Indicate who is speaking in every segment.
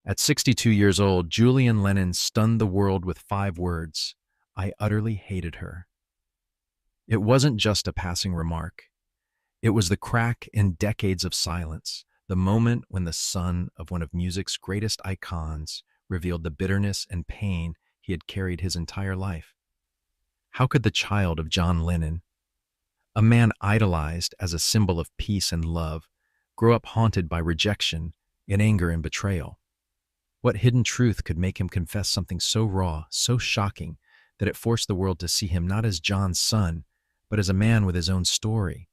Speaker 1: At 62 years old, Julian Lennon stunned the world with 5 words: "I utterly hated her." It wasn't just a passing remark. It was the crack in decades of silence, the moment when the son of one of music's greatest icons revealed the bitterness and pain he had carried his entire life. How could the child of John Lennon, a man idolized as a symbol of peace and love, grow up haunted by rejection, in anger and betrayal? What hidden truth could make him confess something so raw, so shocking, that it forced the world to see him not as John's son, but as a man with his own story?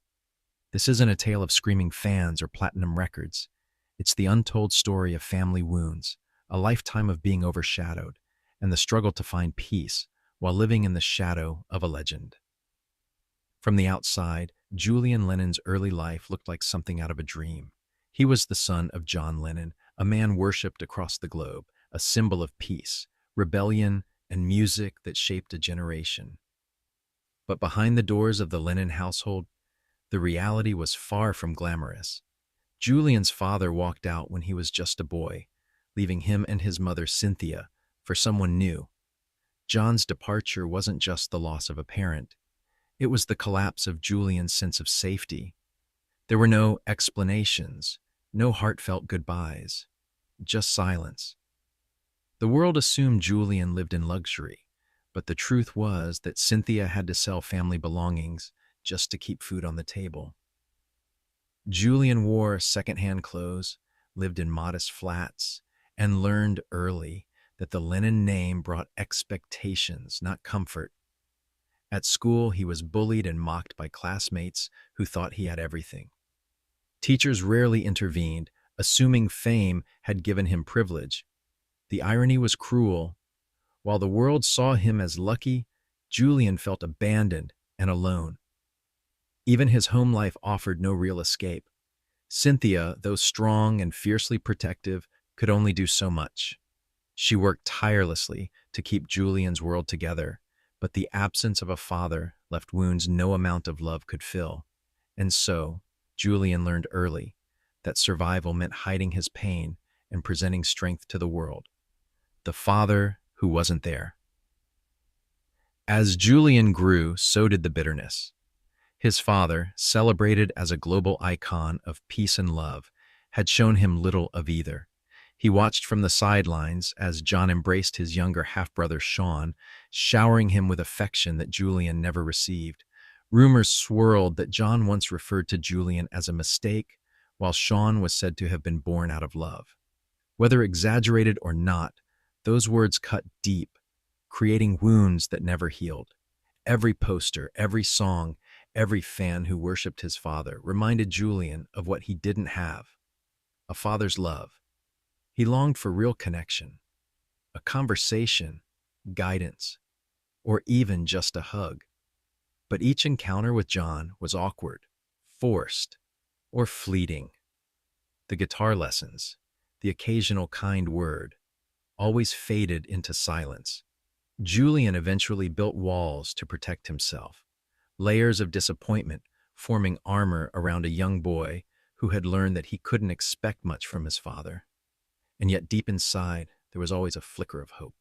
Speaker 1: This isn't a tale of screaming fans or platinum records. It's the untold story of family wounds, a lifetime of being overshadowed, and the struggle to find peace while living in the shadow of a legend. From the outside, Julian Lennon's early life looked like something out of a dream. He was the son of John Lennon, a man worshipped across the globe, a symbol of peace, rebellion, and music that shaped a generation. But behind the doors of the Lennon household, the reality was far from glamorous. Julian's father walked out when he was just a boy, leaving him and his mother, Cynthia, for someone new. John's departure wasn't just the loss of a parent. It was the collapse of Julian's sense of safety. There were no explanations, no heartfelt goodbyes, just silence. The world assumed Julian lived in luxury, but the truth was that Cynthia had to sell family belongings just to keep food on the table. Julian wore secondhand clothes, lived in modest flats, and learned early that the Lennon name brought expectations, not comfort. At school, he was bullied and mocked by classmates who thought he had everything. Teachers rarely intervened, assuming fame had given him privilege. The irony was cruel. While the world saw him as lucky, Julian felt abandoned and alone. Even his home life offered no real escape. Cynthia, though strong and fiercely protective, could only do so much. She worked tirelessly to keep Julian's world together, but the absence of a father left wounds no amount of love could fill. And so, Julian learned early that survival meant hiding his pain and presenting strength to the world. The father who wasn't there. As Julian grew, so did the bitterness. His father, celebrated as a global icon of peace and love, had shown him little of either. He watched from the sidelines as John embraced his younger half-brother Sean, showering him with affection that Julian never received. Rumors swirled that John once referred to Julian as a mistake, while Sean was said to have been born out of love. Whether exaggerated or not, those words cut deep, creating wounds that never healed. Every poster, every song, every fan who worshipped his father reminded Julian of what he didn't have: a father's love. He longed for real connection, a conversation, guidance, or even just a hug. But each encounter with John was awkward, forced, or fleeting. The guitar lessons, the occasional kind word, always faded into silence. Julian eventually built walls to protect himself, layers of disappointment forming armor around a young boy who had learned that he couldn't expect much from his father. And yet deep inside, there was always a flicker of hope.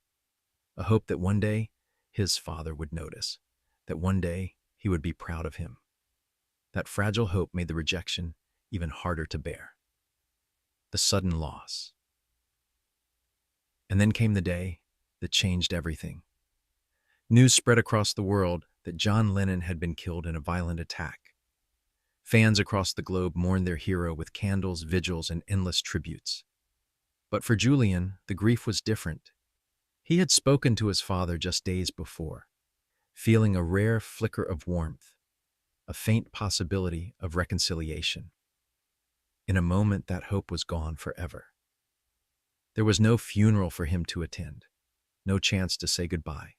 Speaker 1: A hope that one day his father would notice, that one day he would be proud of him. That fragile hope made the rejection even harder to bear. The sudden loss. And then came the day that changed everything. News spread across the world that John Lennon had been killed in a violent attack. Fans across the globe mourned their hero with candles, vigils, and endless tributes. But for Julian, the grief was different. He had spoken to his father just days before, feeling a rare flicker of warmth, a faint possibility of reconciliation. In a moment, that hope was gone forever. There was no funeral for him to attend, no chance to say goodbye.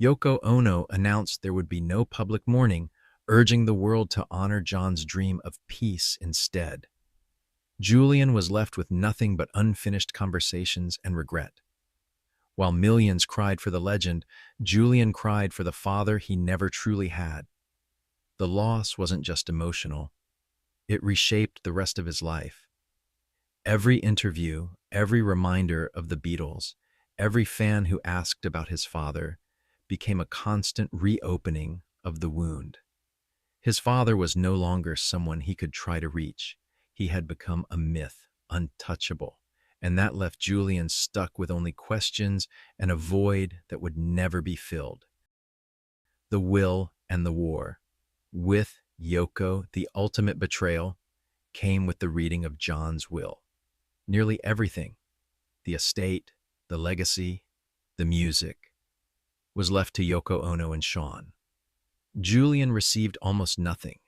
Speaker 1: Yoko Ono announced there would be no public mourning, urging the world to honor John's dream of peace instead. Julian was left with nothing but unfinished conversations and regret. While millions cried for the legend, Julian cried for the father he never truly had. The loss wasn't just emotional. It reshaped the rest of his life. Every interview, every reminder of the Beatles, every fan who asked about his father, became a constant reopening of the wound. His father was no longer someone he could try to reach. He had become a myth, untouchable, and that left Julian stuck with only questions and a void that would never be filled. The will and the war. With Yoko, the ultimate betrayal came with the reading of John's will. Nearly everything, the estate, the legacy, the music, was left to Yoko Ono and Sean. Julian received almost nothing.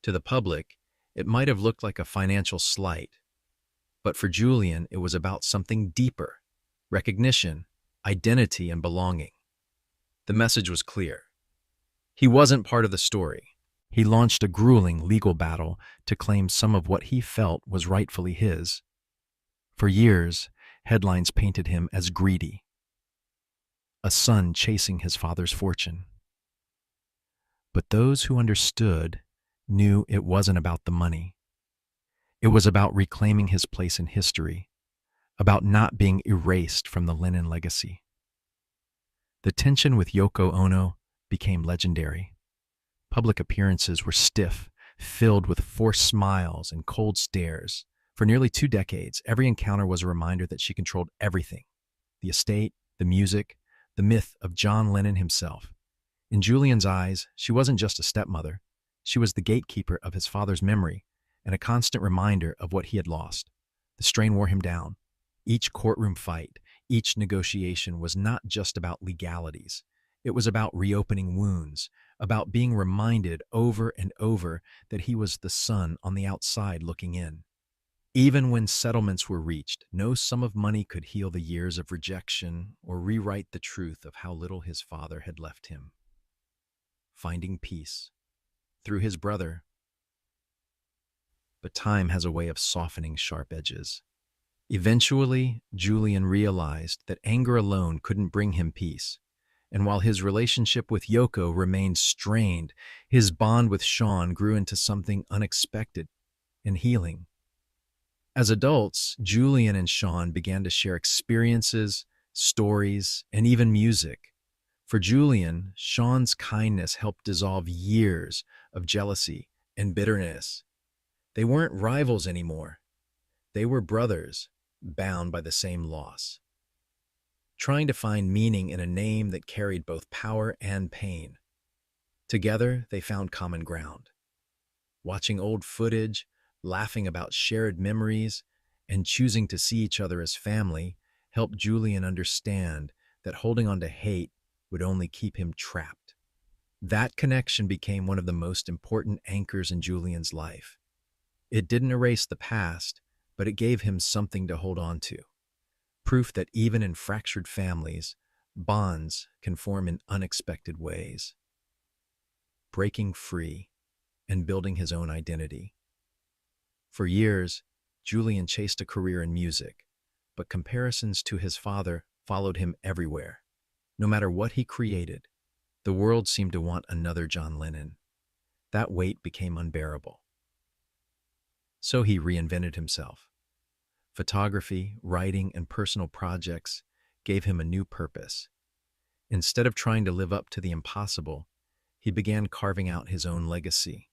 Speaker 1: To the public, it might have looked like a financial slight, but for Julian, it was about something deeper: recognition, identity, and belonging. The message was clear. He wasn't part of the story. He launched a grueling legal battle to claim some of what he felt was rightfully his. For years, headlines painted him as greedy, a son chasing his father's fortune. But those who understood knew it wasn't about the money. It was about reclaiming his place in history, about not being erased from the Lennon legacy. The tension with Yoko Ono became legendary. Public appearances were stiff, filled with forced smiles and cold stares. For nearly 2 decades, every encounter was a reminder that she controlled everything: the estate, the music, the myth of John Lennon himself. In Julian's eyes, she wasn't just a stepmother. She was the gatekeeper of his father's memory and a constant reminder of what he had lost. The strain wore him down. Each courtroom fight, each negotiation was not just about legalities. It was about reopening wounds, about being reminded over and over that he was the son on the outside looking in. Even when settlements were reached, no sum of money could heal the years of rejection or rewrite the truth of how little his father had left him. Finding peace through his brother. But time has a way of softening sharp edges. Eventually, Julian realized that anger alone couldn't bring him peace. And while his relationship with Yoko remained strained, his bond with Sean grew into something unexpected and healing. As adults, Julian and Sean began to share experiences, stories, and even music. For Julian, Sean's kindness helped dissolve years of jealousy and bitterness. They weren't rivals anymore. They were brothers, bound by the same loss, trying to find meaning in a name that carried both power and pain. Together, they found common ground. Watching old footage, laughing about shared memories, and choosing to see each other as family helped Julian understand that holding on to hate would only keep him trapped. That connection became one of the most important anchors in Julian's life. It didn't erase the past, but it gave him something to hold on to. Proof that even in fractured families, bonds can form in unexpected ways. Breaking free and building his own identity. For years, Julian chased a career in music, but comparisons to his father followed him everywhere. No matter what he created, the world seemed to want another John Lennon. That weight became unbearable. So he reinvented himself. Photography, writing, and personal projects gave him a new purpose. Instead of trying to live up to the impossible, he began carving out his own legacy.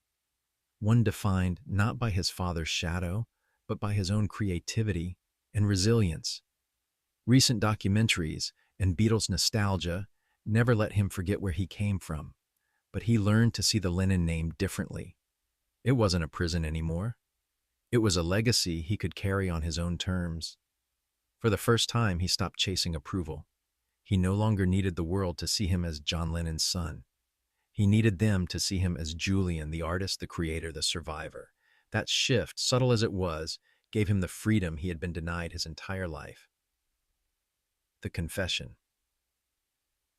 Speaker 1: One defined not by his father's shadow, but by his own creativity and resilience. Recent documentaries and Beatles nostalgia never let him forget where he came from, but he learned to see the Lennon name differently. It wasn't a prison anymore. It was a legacy he could carry on his own terms. For the first time, he stopped chasing approval. He no longer needed the world to see him as John Lennon's son. He needed them to see him as Julian, the artist, the creator, the survivor. That shift, subtle as it was, gave him the freedom he had been denied his entire life. The confession.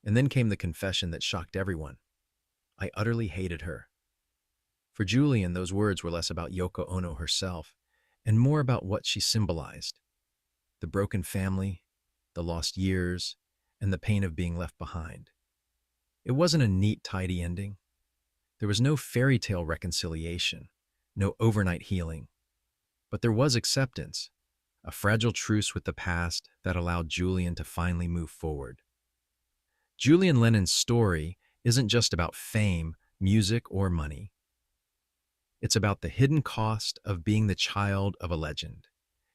Speaker 1: And then came the confession that shocked everyone. I utterly hated her. For Julian, those words were less about Yoko Ono herself and more about what she symbolized: the broken family, the lost years, and the pain of being left behind. It wasn't a neat, tidy ending. There was no fairy tale reconciliation, no overnight healing. But there was acceptance. a fragile truce with the past that allowed Julian to finally move forward. Julian Lennon's story isn't just about fame, music, or money. It's about the hidden cost of being the child of a legend.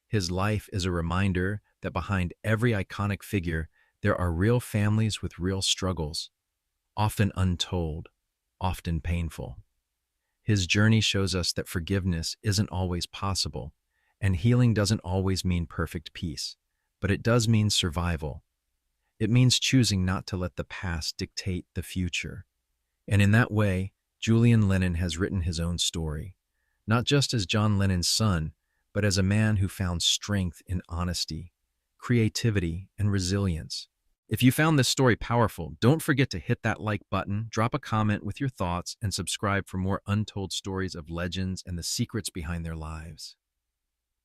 Speaker 1: His life is a reminder that behind every iconic figure, there are real families with real struggles, often untold, often painful. His journey shows us that forgiveness isn't always possible, and healing doesn't always mean perfect peace, but it does mean survival. It means choosing not to let the past dictate the future. And in that way, Julian Lennon has written his own story, not just as John Lennon's son, but as a man who found strength in honesty, creativity, and resilience. If you found this story powerful, don't forget to hit that like button, drop a comment with your thoughts, and subscribe for more untold stories of legends and the secrets behind their lives.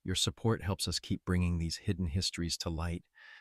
Speaker 1: Your support helps us keep bringing these hidden histories to light.